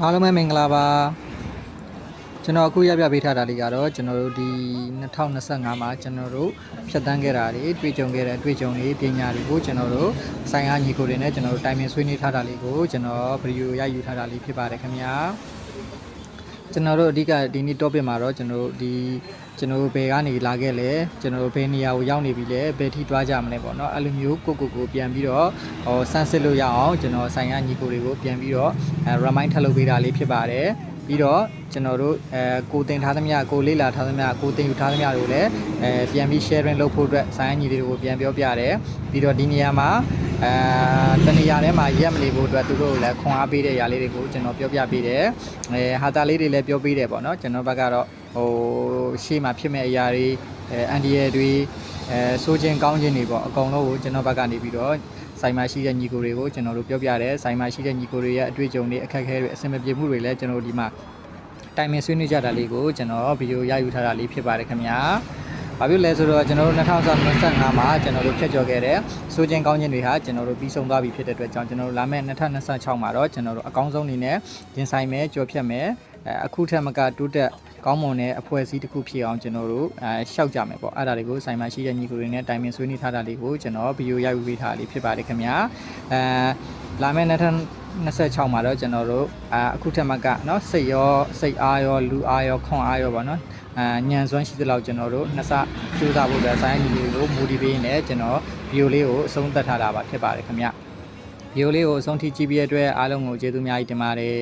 အားလုံးပဲမင်္ဂလာပါကျွန်တော်အခုရပြပေးထားတာလေးကတော့ကျွန်တော်တို့ဒီ2025မှာကျွန်တော်တို့ဖြတ်တန်းခဲ့တာတွေတွေ့ကြုံခဲ့တဲ့တွေ့ကြုံတွေပညာတွေကိုကျွန်တော်တို့ဆိုင်အားညီကိုတွေနဲ့ကျွန်တော်တို့တိုင်ပင်ဆွေးနွေးထားတာလေးကိုကျွန်တော်ဗီဒီယိုရယူထားတာလေးဖြစ်ပါတယ်ခင်ဗျာကျွန်တော်တို့အဓိကဒီနေ့ topic မှာတော့ကျွန်တော်တို့ဘယ်ကနေလာခဲ့လဲကျွန်တော်တို့ဘယ်နေရာကိုရောက်နေပြီလဲဘယ်ထိတွားကြမလဲပေါ့နော်အဲ့လိုမျိုးကိုပြန်ပြီးတော့စမ်းစစ်လို့ရအောင်ကျွန်တော်ဆိုင်ရညီကိုတွေကိုပြန်ပြီးတော့remind ထပ်လုပ်ပေးတာလေးဖြစ်ပါတယ်ပြီးတော့ကျွန်တော်တို့ကိုတင်ထားသမျှကိုလေ့လာထားသမျှကိုတင်ယူထားသမျှတွေကိုလည်းပြန်ပြီး sharing လုပ်ဖို့အတွက်ဆိုင်ရညီတွေကိုပြန်ပြောပြတယ်ပြီးတော့ဒီနေရာမှာတနေရာထဲမှာရက်မနေဖို့အတွက်သူတို့လည်းခွန်အားပေးတဲ့ຢာလေးတွေကိုကျွန်တော်ပြောပြပေးတယ်ဟာတာလေးတွေလည်းပြောပေးတယ်ပေါ့နော်ကျွန်တော်ဘက်ကတော့ရှေ့မှာဖြစ်မဲ့အရာတွေအန်ဒီရဲတွေစိုးခြင်းကောင်းခြင်းတွေပေါ့အကုန်လုံးကိုကျွန်တော်ဘက်ကနေပြီးတော့ဆိုင်မှာရှိတဲ့ညီကိုတွေကိုကျွန်တော်တို့ပြောပြတယ်ဆိုင်မှာရှိတဲ့ညီကိုတွေရဲ့အတွေ့အကြုံတွေအခက်အခဲတွေအဆင်မပြေမှုတွေလည်းကျွန်တော်တို့ဒီမှာတိုင်ပင်ဆွေးနွေးကြတာလေးကိုကျွန်တော်ဗီဒီယိုရယူထားတာလေးဖြစ်ပါတယ်ခင်ဗျာဘာဖြစ်လဲဆိုတော့ကျွန်တော်တို့2025မှာကျွန်တော်တို့ဖြတ်ကျော်ခဲ့တဲ့စိုးခြင်းကောင်းခြင်းတွေဟာကျွန်တော်တို့ပြီးဆုံးသွားပြီဖြစ်တဲ့အတွက်ကြောင့်ကျွန်တော်တို့လာမယ့်2026မှာတော့ကျွန်တော်တို့အကောင်းဆုံးအနေနဲ့ရင်ဆိုင်မယ်ကြော်ဖြတ်မယ်အခုထက်မကတိုးတက်ကောင်းမွန်တဲ့အဖွဲ့အစည်းတစ်ခုဖြစ်အောင်ကျွန်တော်တို့ရှောက်ကြမယ်ပေါ့အဲ့ဒါတွေကိုဆိုင်မှာရှိတဲ့ညီကိုတွေနဲ့တိုင်ပင်ဆွေးနွေးထားတာလေးကိုကျွန်တော်ဗီဒီယိုရယူပေးထားလေးဖြစ်ပါတယ်ခင်ဗျာလာမယ့်2026မှာတော့ကျွန်တော်တို့အခုထက်မကเนาะစိတ်အားရောလူအားရောခွန်အားရောပေါ့နော်ညံစွမ်းရှိသလောက်ကျွန်တော်တို့နှစ်ဆစူးစမ်းဖို့အတွက်ဆိုင်ညီတွေကို motivate နဲ့ကျွန်တော်ဗီဒီယိုလေးကိုအဆုံးသတ်ထားတာပါဖြစ်ပါတယ်ခင်ဗျဗီဒီယိုလေးကိုအဆုံးထိကြည့်ပြီးတဲ့အတွက်အားလုံးကိုကျေးဇူးအများကြီးတင်ပါတယ်